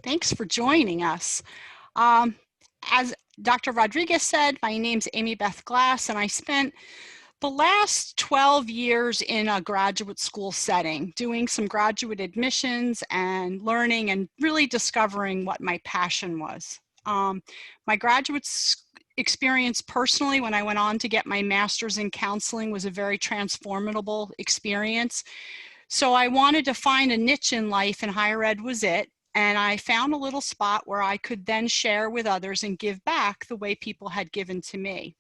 Thanks for joining us. As Dr. Rodriguez said, my name's Amy Beth Glass, and I spent the last 12 years in a graduate school setting, doing some graduate admissions and learning and really discovering what my passion was. My graduate experience personally, when I went on to get my master's in counseling, was a very transformable experience. So I wanted to find a niche in life, and higher ed was it. And I found a little spot where I could then share with others and give back the way people had given to me.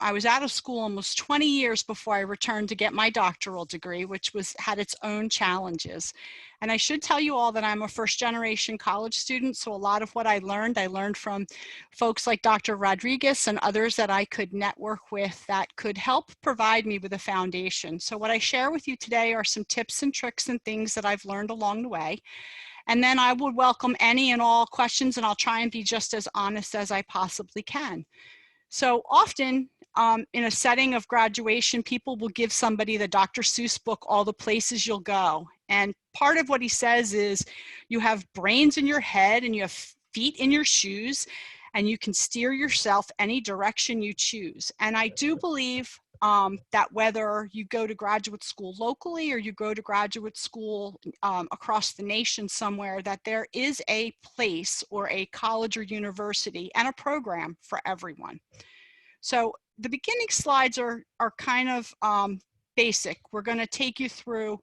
I was out of school almost 20 years before I returned to get my doctoral degree, which had its own challenges. And I should tell you all that I'm a first-generation college student, so a lot of what I learned from folks like Dr. Rodriguez and others that I could network with that could help provide me with a foundation. So what I share with you today are some tips and tricks and things that I've learned along the way. And then I would welcome any and all questions, and I'll try and be just as honest as I possibly can. So often in a setting of graduation, people will give somebody the Dr. Seuss book, All the Places You'll Go. And part of what he says is you have brains in your head and you have feet in your shoes, and you can steer yourself any direction you choose. And I do believe that whether you go to graduate school locally or you go to graduate school across the nation somewhere, that there is a place or a college or university and a program for everyone. So the beginning slides are kind of basic. We're going to take you through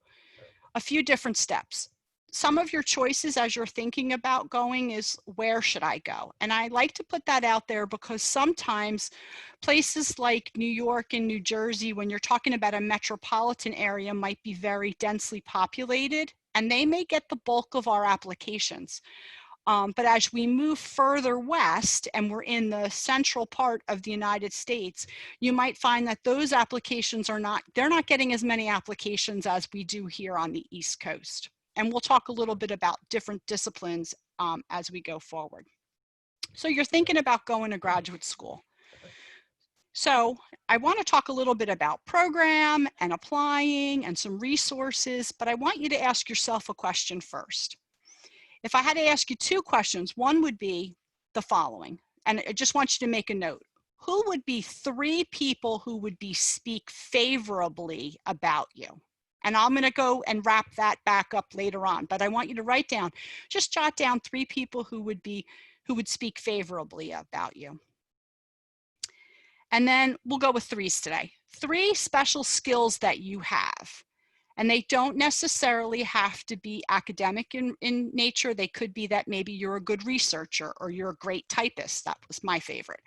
a few different steps. Some of your choices as you're thinking about going is, where should I go? And I like to put that out there because sometimes places like New York and New Jersey, when you're talking about a metropolitan area, might be very densely populated, and they may get the bulk of our applications. But as we move further west and we're in the central part of the United States, you might find that those applications they're not getting as many applications as we do here on the East Coast. And we'll talk a little bit about different disciplines as we go forward. So you're thinking about going to graduate school. So I want to talk a little bit about program and applying and some resources, but I want you to ask yourself a question first. If I had to ask you two questions, one would be the following, and I just want you to make a note. Who would be three people who would speak favorably about you? And I'm going to go and wrap that back up later on, but I want you to write down, just jot down three people who would speak favorably about you. And then we'll go with threes today. Three special skills that you have. And they don't necessarily have to be academic in nature. They could be that maybe you're a good researcher, or you're a great typist. That was my favorite.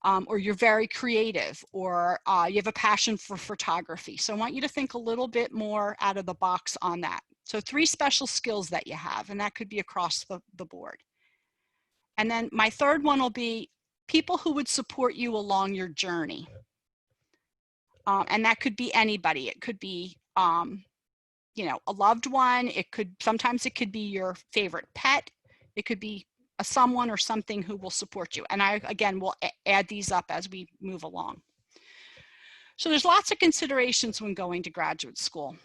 Or you're very creative, or you have a passion for photography. So I want you to think a little bit more out of the box on that. So three special skills that you have, and that could be across the board. And then my third one will be people who would support you along your journey. And that could be anybody. It could be you know, a loved one. Sometimes it could be your favorite pet. It could be someone or something who will support you. And I, again, will add these up as we move along. So there's lots of considerations when going to graduate school.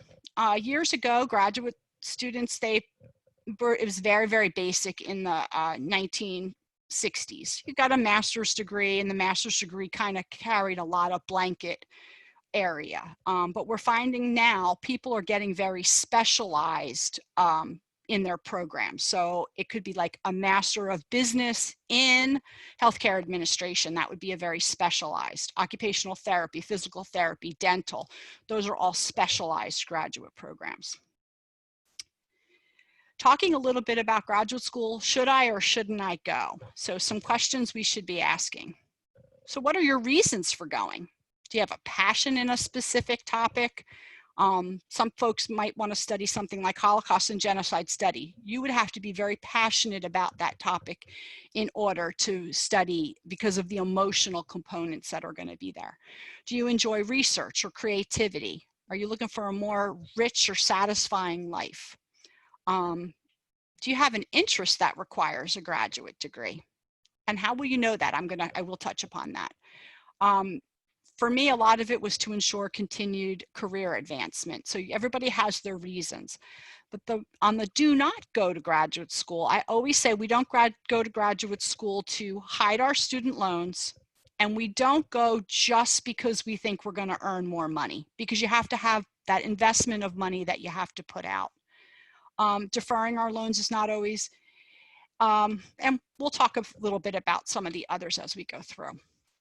Years ago, graduate students, it was very, very basic in the 1960s. You got a master's degree, and the master's degree kind of carried a lot of blanket area. But we're finding now people are getting very specialized in their program. So it could be like a Master of Business in Healthcare Administration. That would be a very specialized. Occupational therapy, physical therapy, dental. Those are all specialized graduate programs. Talking a little bit about graduate school, should I or shouldn't I go? So some questions we should be asking. So what are your reasons for going? Do you have a passion in a specific topic? Some folks might want to study something like Holocaust and genocide study. You would have to be very passionate about that topic in order to study, because of the emotional components that are going to be there. Do you enjoy research or creativity? Are you looking for a more rich or satisfying life? Do you have an interest that requires a graduate degree? And how will you know that? I will touch upon that. for me, a lot of it was to ensure continued career advancement. So everybody has their reasons. But on the do not go to graduate school, I always say we don't go to graduate school to hide our student loans, and we don't go just because we think we're going to earn more money, because you have to have that investment of money that you have to put out. Deferring our loans is not always, and we'll talk a little bit about some of the others as we go through.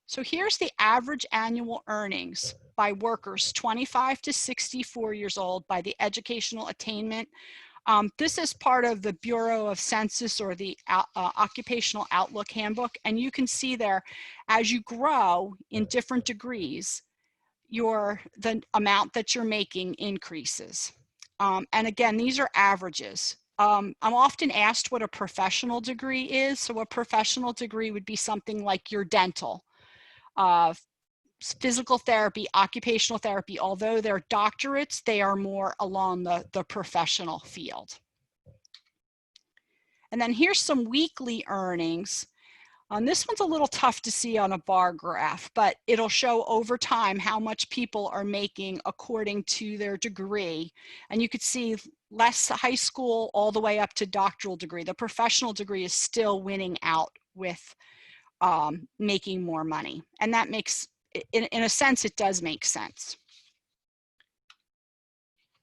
So here's the average annual earnings by workers 25 to 64 years old by the Educational Attainment. This is part of the Bureau of Census, or the Occupational Outlook Handbook. And you can see there, as you grow in different degrees, the amount that you're making increases. And again, these are averages. I'm often asked what a professional degree is. So a professional degree would be something like your dental, physical therapy, occupational therapy. Although they're doctorates, they are more along the professional field. And then here's some weekly earnings. This one's a little tough to see on a bar graph, but it'll show over time how much people are making according to their degree. And you could see less high school all the way up to doctoral degree. The professional degree is still winning out with making more money. And that makes, in a sense, it does make sense.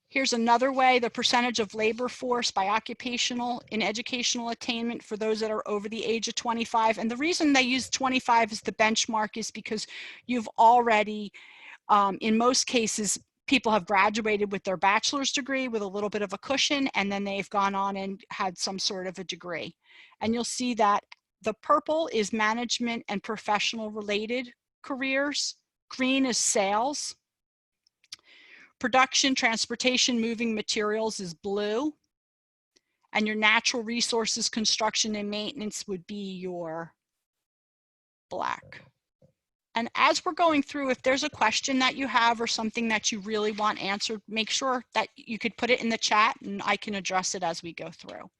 Here's another way, the percentage of labor force by occupational in educational attainment for those that are over the age of 25. And the reason they use 25 as the benchmark is because you've already, in most cases, people have graduated with their bachelor's degree with a little bit of a cushion, and then they've gone on and had some sort of a degree. And you'll see that the purple is management and professional related careers. Green is sales. Production, transportation, moving materials is blue. And your natural resources, construction, and maintenance would be your black. And as we're going through, if there's a question that you have or something that you really want answered, make sure that you could put it in the chat and I can address it as we go through.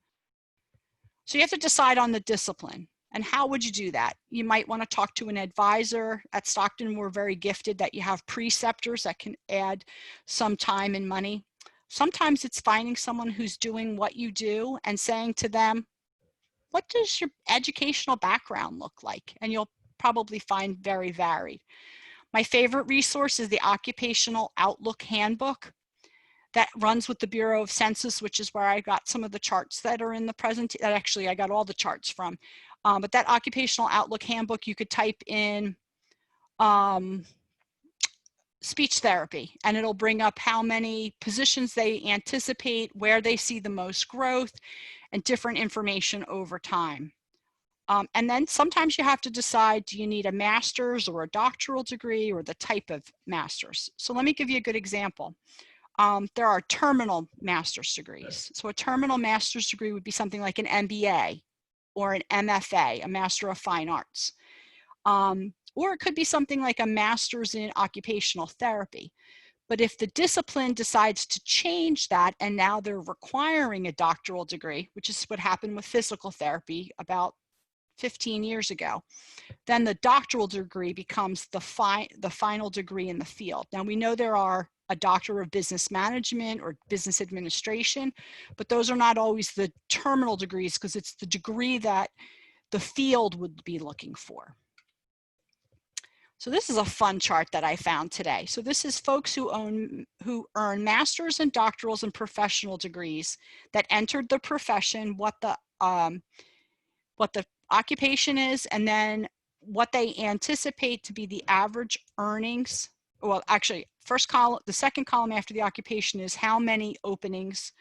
So you have to decide on the discipline. And how would you do that? You might want to talk to an advisor. At Stockton, we're very gifted that you have preceptors that can add some time and money. Sometimes it's finding someone who's doing what you do and saying to them, what does your educational background look like? And you'll probably find very varied. My favorite resource is the Occupational Outlook Handbook that runs with the Bureau of Census, which is where I got some of the charts that are in the present, that actually I got all the charts from. But that Occupational Outlook Handbook, you could type in speech therapy, and it'll bring up how many positions they anticipate, where they see the most growth, and different information over time. And then sometimes you have to decide, do you need a master's or a doctoral degree, or the type of master's? So let me give you a good example. There are terminal master's degrees. So a terminal master's degree would be something like an MBA or an MFA, a Master of Fine Arts. Or it could be something like a master's in occupational therapy. But if the discipline decides to change that, and now they're requiring a doctoral degree, which is what happened with physical therapy about 15 years ago, then the doctoral degree becomes the final degree in the field. Now we know there are a Doctor of Business Management or Business Administration, but those are not always the terminal degrees because it's the degree that the field would be looking for. So this is a fun chart that I found today. So this is folks who earn master's and doctorals and professional degrees that entered the profession, what the occupation is, and then what they anticipate to be the average earnings. Well, actually, the second column after the occupation is how many openings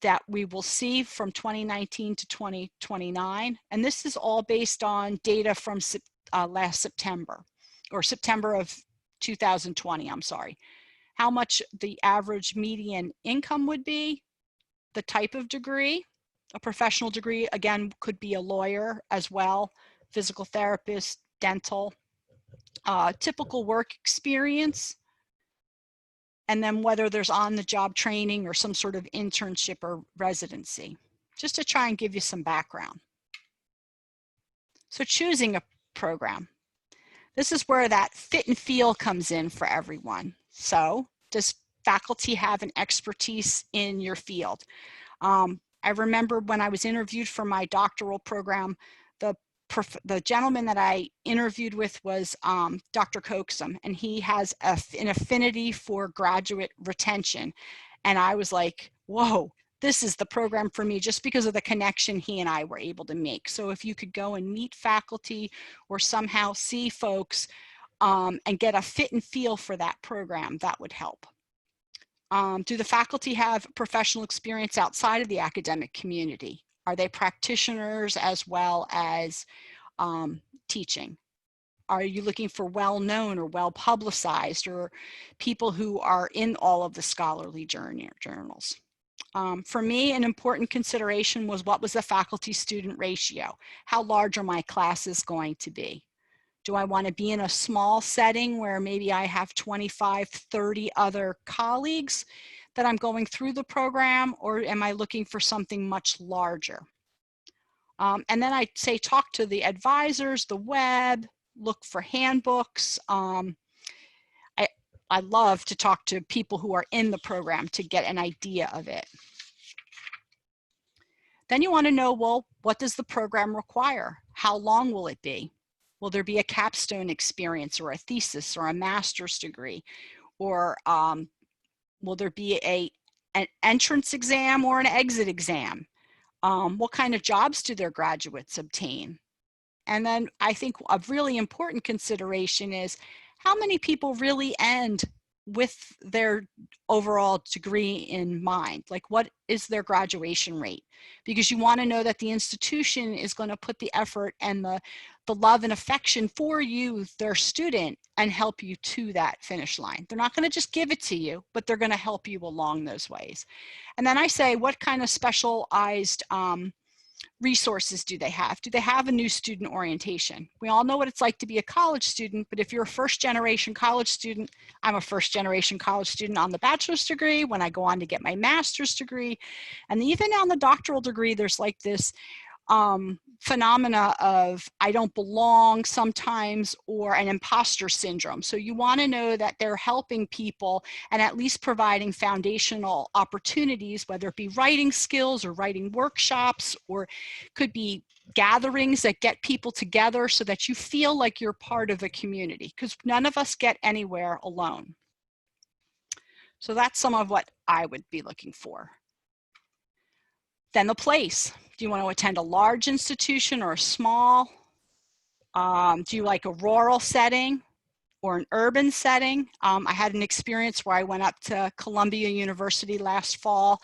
that we will see from 2019 to 2029. And this is all based on data from last September, or September of 2020, I'm sorry. How much the average median income would be, the type of degree. A professional degree, again, could be a lawyer as well, physical therapist, dental, typical work experience, and then whether there's on-the-job training or some sort of internship or residency, just to try and give you some background. So choosing a program. This is where that fit and feel comes in for everyone. So does faculty have an expertise in your field? I remember when I was interviewed for my doctoral program, the gentleman that I interviewed with was Dr. Coaxum, and he has an affinity for graduate retention. And I was like, whoa, this is the program for me, just because of the connection he and I were able to make. So if you could go and meet faculty or somehow see folks and get a fit and feel for that program, that would help. Do the faculty have professional experience outside of the academic community? Are they practitioners as well as teaching? Are you looking for well-known or well-publicized, or people who are in all of the scholarly journals? For me, an important consideration was, what was the faculty-student ratio? How large are my classes going to be? Do I want to be in a small setting where maybe I have 25, 30 other colleagues that I'm going through the program, or am I looking for something much larger? And then I'd say talk to the advisors, the web, look for handbooks. I love to talk to people who are in the program to get an idea of it. Then you want to know, well, what does the program require? How long will it be? Will there be a capstone experience or a thesis or a master's degree? Or will there be an entrance exam or an exit exam? What kind of jobs do their graduates obtain? And then I think a really important consideration is, how many people really end with their overall degree in mind? Like, what is their graduation rate? Because you want to know that the institution is going to put the effort and the love and affection for you, their student, and help you to that finish line. They're not going to just give it to you, but they're going to help you along those ways. And then I say, what kind of specialized resources do they have? Do they have a new student orientation? We all know what it's like to be a college student, but if you're a first-generation college student, I'm a first-generation college student on the bachelor's degree. When I go on to get my master's degree, and even on the doctoral degree, there's like this phenomena of I don't belong sometimes, or an imposter syndrome. So you want to know that they're helping people and at least providing foundational opportunities, whether it be writing skills or writing workshops, or could be gatherings that get people together so that you feel like you're part of a community, because none of us get anywhere alone. So that's some of what I would be looking for. Then the place. Do you want to attend a large institution or a small? Do you like a rural setting or an urban setting? I had an experience where I went up to Columbia University last fall,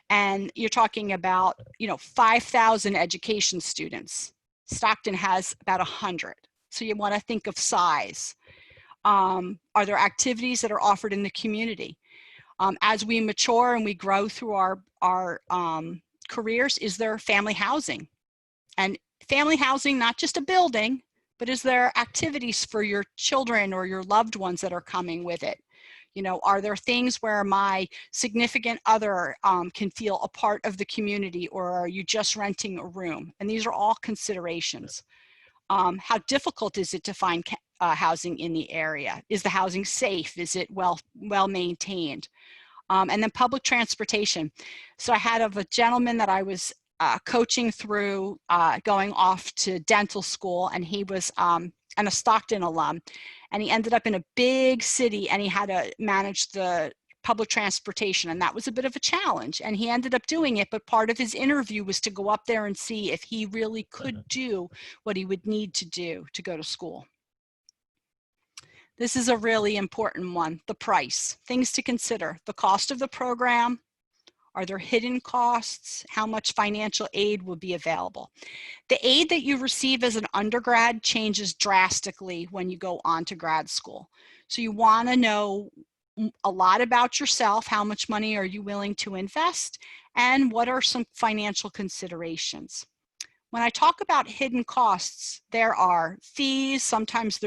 and you're talking about, 5,000 education students. Stockton has about 100. So you want to think of size. Are there activities that are offered in the community? As we mature and we grow through our careers, is there family housing? And family housing, not just a building, but is there activities for your children or your loved ones that are coming with it? Are there things where my significant other can feel a part of the community, or are you just renting a room? And these are all considerations. How difficult is it to find housing in the area? Is the housing safe? Is it well maintained? And then public transportation. So I had a gentleman that I was coaching through going off to dental school, and he was a Stockton alum, and he ended up in a big city, and he had to manage the public transportation, and that was a bit of a challenge, and he ended up doing it. But part of his interview was to go up there and see if he really could do what he would need to do to go to school. This is a really important one, the price. Things to consider: the cost of the program. Are there hidden costs? How much financial aid will be available? The aid that you receive as an undergrad changes drastically when you go on to grad school. So you want to know a lot about yourself. How much money are you willing to invest? And what are some financial considerations? When I talk about hidden costs, there are fees. Sometimes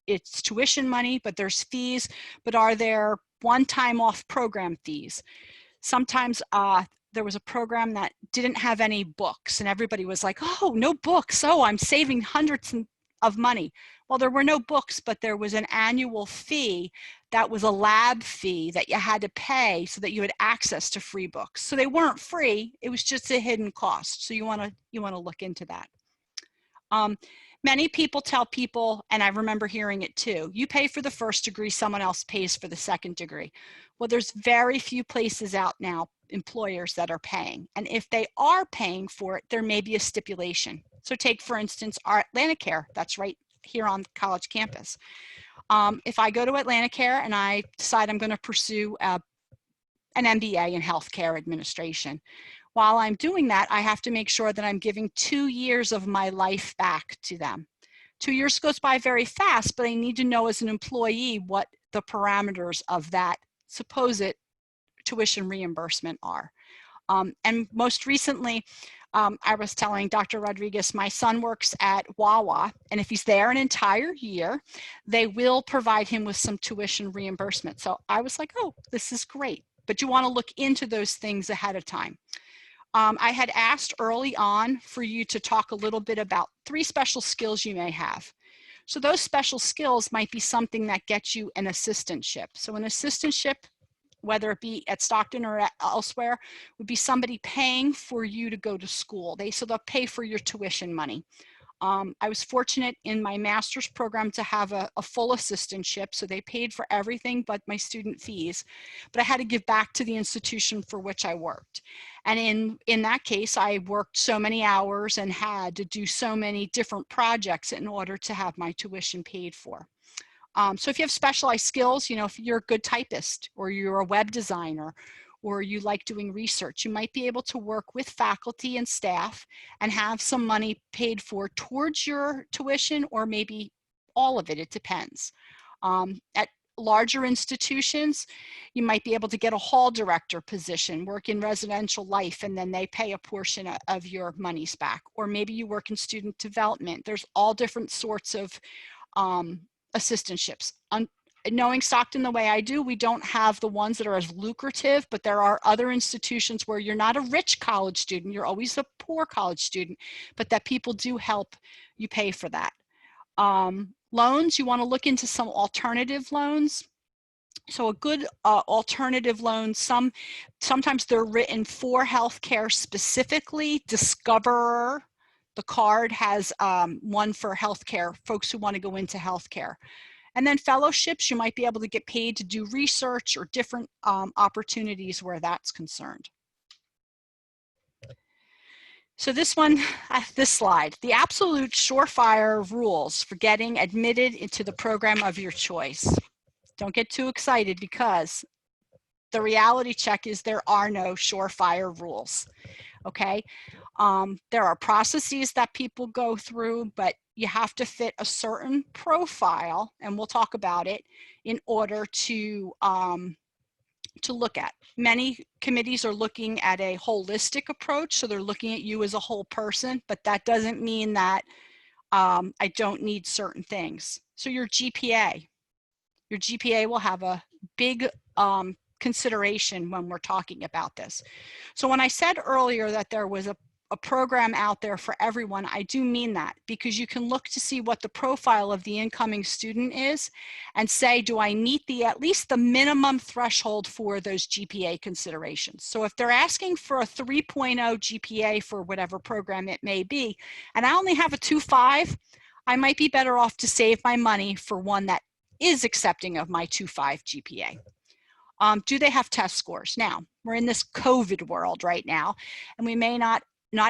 it's tuition money, but there's fees. But are there one-time off program fees? Sometimes there was a program that didn't have any books, and everybody was like, oh, no books. Oh, I'm saving hundreds of money. Well, there were no books, but there was an annual fee that was a lab fee that you had to pay so that you had access to free books. So they weren't free, it was just a hidden cost. So you wanna look into that. Many people tell people, and I remember hearing it too, you pay for the first degree, someone else pays for the second degree. Well, there's very few places out now, employers, that are paying. And if they are paying for it, there may be a stipulation. So take, for instance, our AtlantiCare, that's right here on college campus. If I go to AtlantiCare and I decide I'm going to pursue an MBA in healthcare administration, while I'm doing that, I have to make sure that I'm giving 2 years of my life back to them. 2 years goes by very fast, but I need to know as an employee what the parameters of that supposed tuition reimbursement are. And most recently, I was telling Dr. Rodriguez, my son works at Wawa, and if he's there an entire year, they will provide him with some tuition reimbursement. So I was like, oh, this is great. But you want to look into those things ahead of time. I had asked early on for you to talk a little bit about 3 special skills you may have. So those special skills might be something that gets you an assistantship. So an assistantship, whether it be at Stockton or elsewhere, would be somebody paying for you to go to school. So they'll pay for your tuition money. I was fortunate in my master's program to have a full assistantship, so they paid for everything but my student fees, but I had to give back to the institution for which I worked. And in that case, I worked so many hours and had to do so many different projects in order to have my tuition paid for. So if you have specialized skills, if you're a good typist or you're a web designer or you like doing research, you might be able to work with faculty and staff and have some money paid for towards your tuition, or maybe all of it, it depends. At larger institutions, you might be able to get a hall director position, work in residential life, and then they pay a portion of your monies back. Or maybe you work in student development. There's all different sorts of assistantships. Knowing Stockton the way I do, we don't have the ones that are as lucrative, but there are other institutions where you're not a rich college student, you're always a poor college student, but that people do help you pay for that. Loans, you want to look into some alternative loans. So a good alternative loan, sometimes they're written for healthcare specifically. Discover, the card, has one for healthcare, folks who want to go into healthcare. And then fellowships, you might be able to get paid to do research or different opportunities where that's concerned. So this slide, the absolute surefire rules for getting admitted into the program of your choice. Don't get too excited, because the reality check is there are no surefire rules, okay? There are processes that people go through, but you have to fit a certain profile, and we'll talk about it, in order to look at. Many committees are looking at a holistic approach, so they're looking at you as a whole person, but that doesn't mean that I don't need certain things. So your GPA will have a big consideration when we're talking about this. So when I said earlier that there was a program out there for everyone, I do mean that, because you can look to see what the profile of the incoming student is and say, do I meet at least the minimum threshold for those GPA considerations? So if they're asking for a 3.0 GPA for whatever program it may be, and I only have a 2.5, I might be better off to save my money for one that is accepting of my 2.5 GPA. Do they have test scores? Now, we're in this COVID world right now, and we may not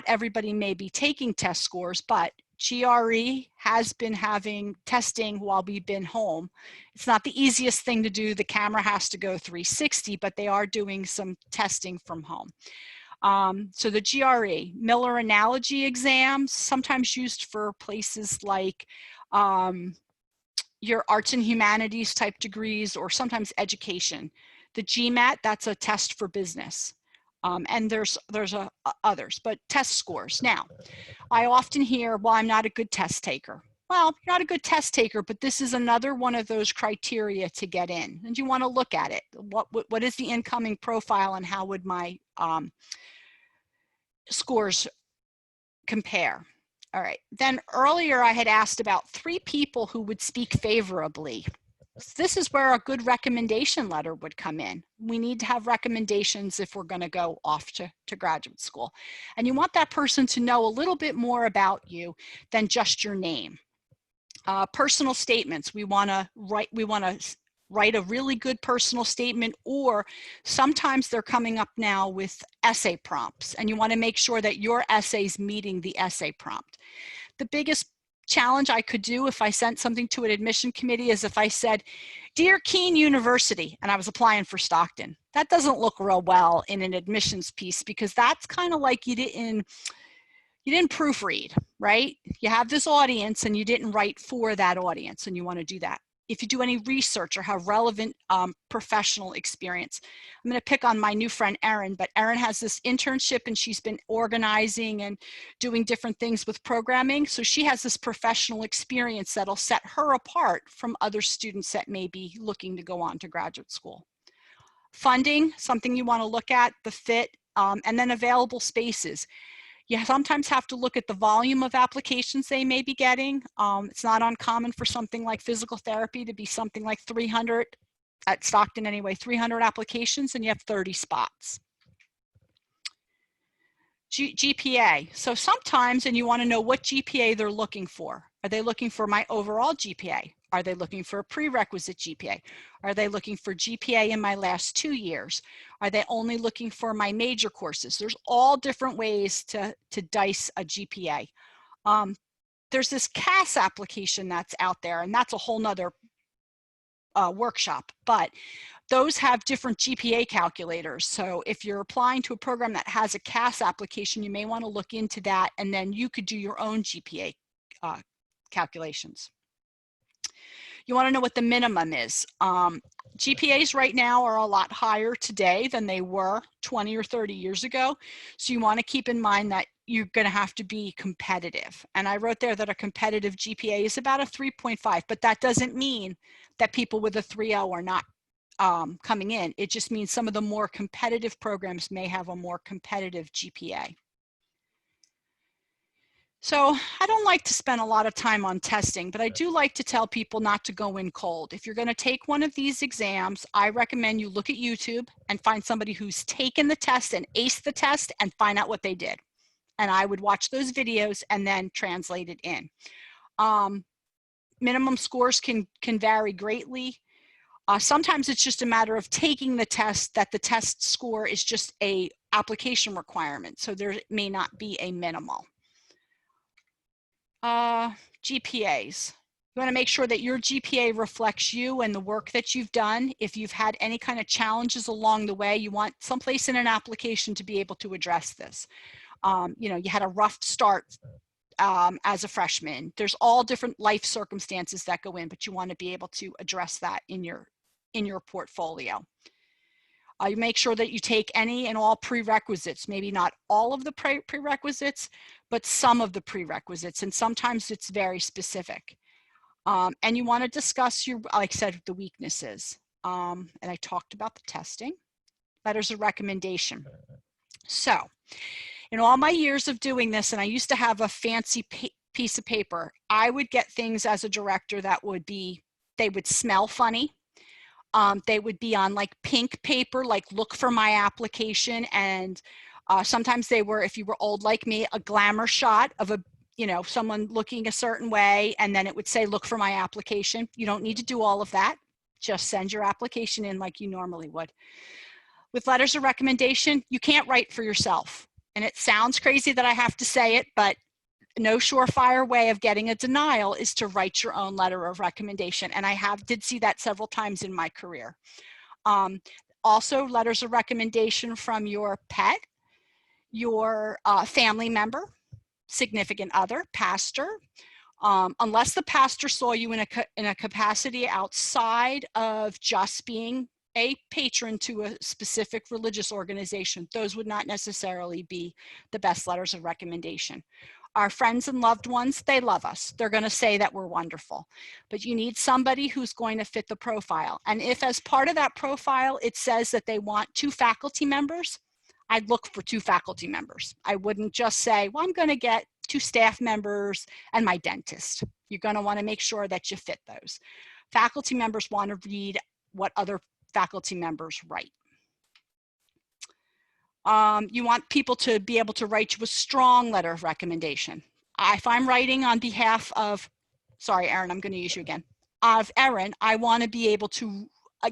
everybody may be taking test scores, but GRE has been having testing while we've been home. It's not the easiest thing to do. The camera has to go 360, but they are doing some testing from home. So the GRE, Miller Analogy exams, sometimes used for places like your arts and humanities type degrees, or sometimes education. The GMAT, that's a test for business. And there's others, but test scores. Now, I often hear, well, I'm not a good test taker. Well, you're not a good test taker, but this is another one of those criteria to get in. And you want to look at it. What is the incoming profile, and how would my scores compare? All right. Then earlier I had asked about 3 people who would speak favorably. This is where a good recommendation letter would come in. We need to have recommendations if we're going to go off to graduate school. And you want that person to know a little bit more about you than just your name. Personal statements, we want to write a really good personal statement, or sometimes they're coming up now with essay prompts, and you want to make sure that your essay is meeting the essay prompt. The biggest challenge I could do if I sent something to an admission committee is if I said, "Dear Keene University," and I was applying for Stockton. That doesn't look real well in an admissions piece, because that's kind of like you didn't proofread, right? You have this audience and you didn't write for that audience, and you want to do that. If you do any research or have relevant professional experience. I'm going to pick on my new friend Erin, but Erin has this internship and she's been organizing and doing different things with programming. So she has this professional experience that'll set her apart from other students that may be looking to go on to graduate school. Funding, something you want to look at, the fit, and then available spaces. You sometimes have to look at the volume of applications they may be getting. It's not uncommon for something like physical therapy to be something like 300, at Stockton anyway, 300 applications, and you have 30 spots. GPA. So sometimes, and you want to know what GPA they're looking for. Are they looking for my overall GPA? Are they looking for a prerequisite GPA? Are they looking for GPA in my last 2 years? Are they only looking for my major courses? There's all different ways to dice a GPA. There's this CAS application that's out there, and that's a whole nother workshop, but those have different GPA calculators. So if you're applying to a program that has a CAS application, you may want to look into that, and then you could do your own GPA calculations. You want to know what the minimum is. GPAs right now are a lot higher today than they were 20 or 30 years ago. So you want to keep in mind that you're going to have to be competitive. And I wrote there that a competitive GPA is about a 3.5, but that doesn't mean that people with a 3.0 are not coming in. It just means some of the more competitive programs may have a more competitive GPA. So I don't like to spend a lot of time on testing, but I do like to tell people not to go in cold. If you're going to take one of these exams, I recommend you look at YouTube and find somebody who's taken the test and aced the test and find out what they did. And I would watch those videos and then translate it in. Minimum scores can vary greatly. Sometimes it's just a matter of taking the test, that the test score is just a application requirement. So there may not be a minimal. GPAs. You want to make sure that your GPA reflects you and the work that you've done. If you've had any kind of challenges along the way, you want someplace in an application to be able to address this. You know, you had a rough start as a freshman. There's all different life circumstances that go in, but you want to be able to address that in your portfolio. You make sure that you take any and all prerequisites, maybe not all of the prerequisites, but some of the prerequisites, and sometimes it's very specific. And you want to discuss your, like I said, the weaknesses. And I talked about the testing. Letters of recommendation. So in all my years of doing this, and I used to have a fancy piece of paper, I would get things as a director that would be, they would smell funny. They would be on like pink paper, like look for my application. And sometimes they were, if you were old like me, a glamour shot of a, you know, someone looking a certain way. And then it would say, look for my application. You don't need to do all of that. Just send your application in like you normally would. With letters of recommendation, you can't write for yourself. And it sounds crazy that I have to say it, but no surefire way of getting a denial is to write your own letter of recommendation. And I did see that several times in my career. Also, letters of recommendation from your pet, your family member, significant other, pastor. Unless the pastor saw you in a capacity outside of just being a patron to a specific religious organization, those would not necessarily be the best letters of recommendation. Our friends and loved ones, they love us. They're going to say that we're wonderful. But you need somebody who's going to fit the profile. And if as part of that profile, it says that they want 2 faculty members, I'd look for 2 faculty members. I wouldn't just say, well, I'm going to get 2 staff members, and my dentist. You're going to want to make sure that you fit those. Faculty members want to read what other faculty members write. You want people to be able to write you a strong letter of recommendation. If I'm writing on behalf of, sorry, Erin, I'm going to use you again, of Erin, I want to be able to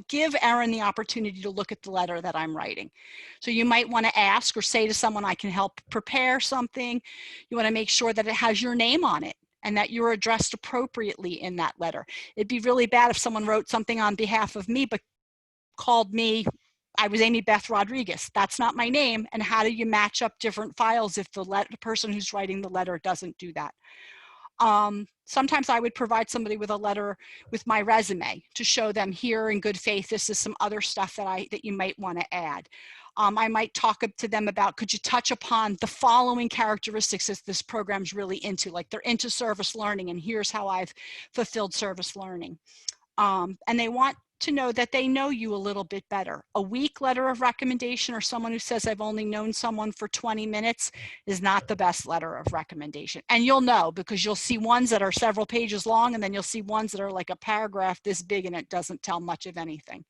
give Erin the opportunity to look at the letter that I'm writing. So you might want to ask or say to someone, I can help prepare something. You want to make sure that it has your name on it and that you're addressed appropriately in that letter. It'd be really bad if someone wrote something on behalf of me but called me, I was Amy Beth Rodriguez. That's not my name. And how do you match up different files if the person who's writing the letter doesn't do that? Sometimes I would provide somebody with a letter with my resume to show them here in good faith, this is some other stuff that you might want to add. I might talk to them about, could you touch upon the following characteristics that this program's really into, like they're into service learning and here's how I've fulfilled service learning. And they want to know that they know you a little bit better. A weak letter of recommendation or someone who says I've only known someone for 20 minutes is not the best letter of recommendation. And you'll know because you'll see ones that are several pages long and then you'll see ones that are like a paragraph this big and it doesn't tell much of anything.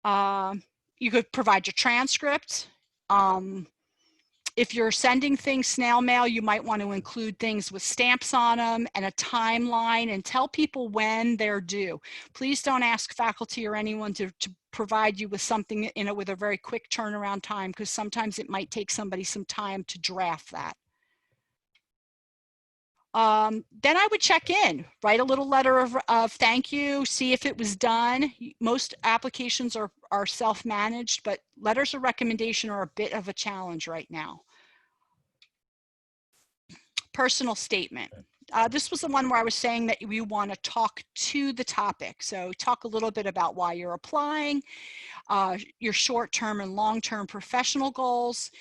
You could provide your transcript. If you're sending things snail mail, you might want to include things with stamps on them and a timeline and tell people when they're due. Please don't ask faculty or anyone to provide you with something with a very quick turnaround time because sometimes it might take somebody some time to draft that. Then I would check in, write a little letter of thank you, see if it was done. Most applications are self-managed, but letters of recommendation are a bit of a challenge right now. Personal statement. This was the one where I was saying that you want to talk to the topic. So talk a little bit about why you're applying, your short-term and long-term professional goals.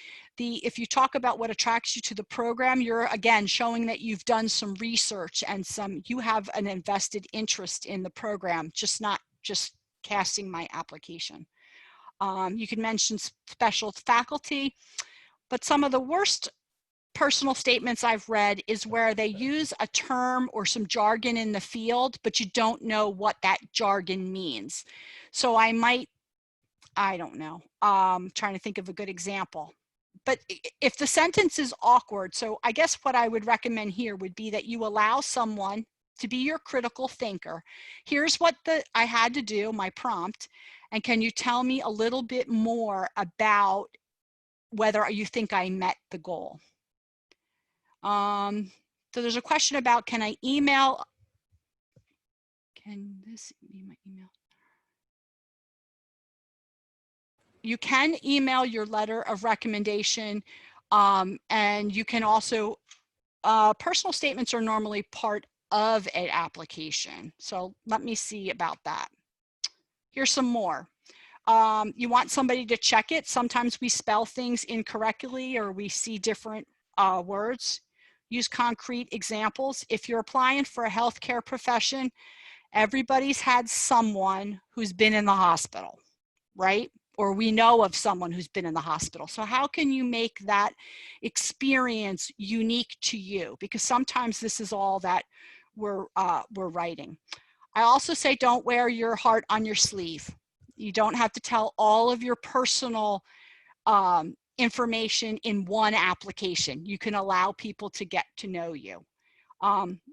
If you talk about what attracts you to the program, you're again showing that you've done some research and you have an invested interest in the program, not just casting my application. You can mention special faculty, but some of the worst personal statements I've read is where they use a term or some jargon in the field, but you don't know what that jargon means. So I don't know, trying to think of a good example. But if the sentence is awkward, so I guess what I would recommend here would be that you allow someone to be your critical thinker. Here's what I had to do, my prompt, and can you tell me a little bit more about whether you think I met the goal? So there's a question about, can I email? Can this be my email? You can email your letter of recommendation, and you can also, personal statements are normally part of an application. So let me see about that. Here's some more. You want somebody to check it. Sometimes we spell things incorrectly or we see different words. Use concrete examples. If you're applying for a healthcare profession, everybody's had someone who's been in the hospital, right? Or we know of someone who's been in the hospital. So how can you make that experience unique to you? Because sometimes this is all that we're writing. I also say don't wear your heart on your sleeve. You don't have to tell all of your personal information in one application. You can allow people to get to know you.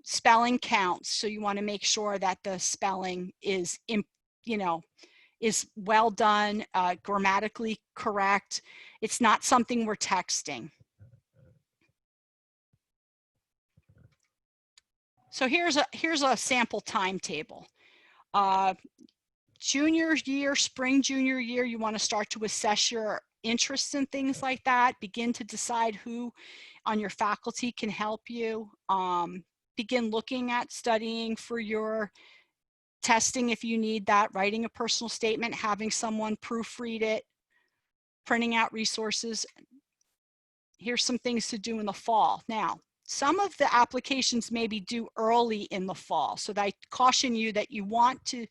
Spelling counts, so you want to make sure that the spelling is, is well done, grammatically correct. It's not something we're texting. So here's a sample timetable. Junior year, spring junior year, you want to start to assess your interests and things like that. Begin to decide who on your faculty can help you. Begin looking at studying for your testing if you need that, writing a personal statement, having someone proofread it, printing out resources. Here's some things to do in the fall. Now, some of the applications may be due early in the fall, so I caution you that you want to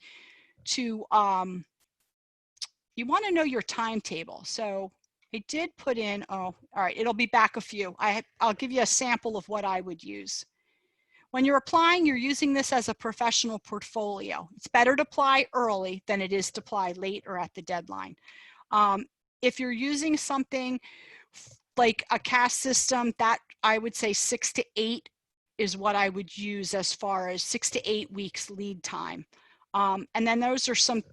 know your timetable. So I did put in, oh, all right, it'll be back a few. I'll give you a sample of what I would use. When you're applying, you're using this as a professional portfolio. It's better to apply early than it is to apply late or at the deadline. If you're using something like a CAS system, that I would say 6 to 8 is what I would use as far as 6 to 8 weeks lead time. And then those are some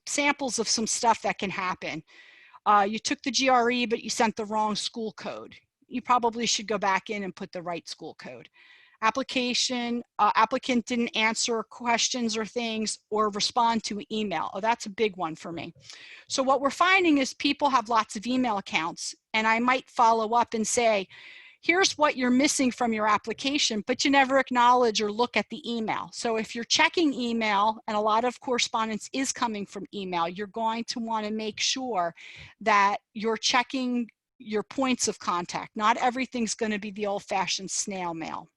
samples of some stuff that can happen. You took the GRE, but you sent the wrong school code. You probably should go back in and put the right school code. Applicant didn't answer questions or things or respond to email. Oh, that's a big one for me. So what we're finding is people have lots of email accounts, and I might follow up and say, here's what you're missing from your application, but you never acknowledge or look at the email. So if you're checking email, and a lot of correspondence is coming from email, you're going to want to make sure that you're checking your points of contact. Not everything's going to be the old-fashioned snail mail.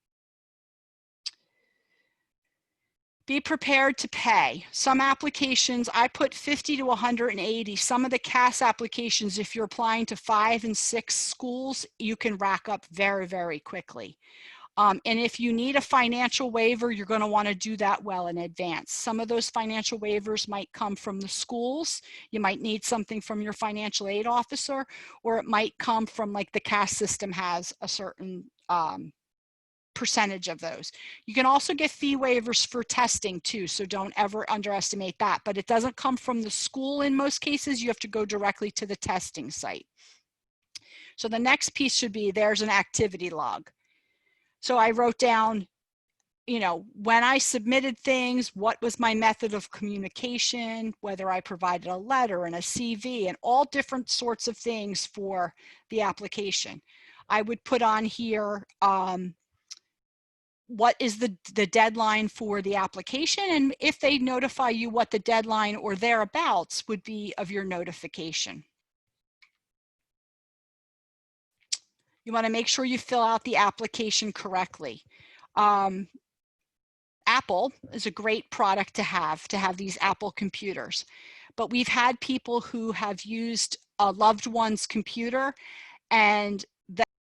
Be prepared to pay. Some applications, I put 50 to 180. Some of the CAS applications, if you're applying to 5 and 6 schools, you can rack up very, very quickly. And if you need a financial waiver, you're going to want to do that well in advance. Some of those financial waivers might come from the schools. You might need something from your financial aid officer, or it might come from, like, the CAS system has a certain percentage of those. You can also get fee waivers for testing too, so don't ever underestimate that, but it doesn't come from the school in most cases. You have to go directly to the testing site. So the next piece should be, there's an activity log. So I wrote down, you know, when I submitted things, what was my method of communication, whether I provided a letter and a CV and all different sorts of things for the application. I would put on here, what is the deadline for the application, and if they notify you what the deadline or thereabouts would be of your notification. You want to make sure you fill out the application correctly. Apple is a great product to have these Apple computers, but we've had people who have used a loved one's computer, and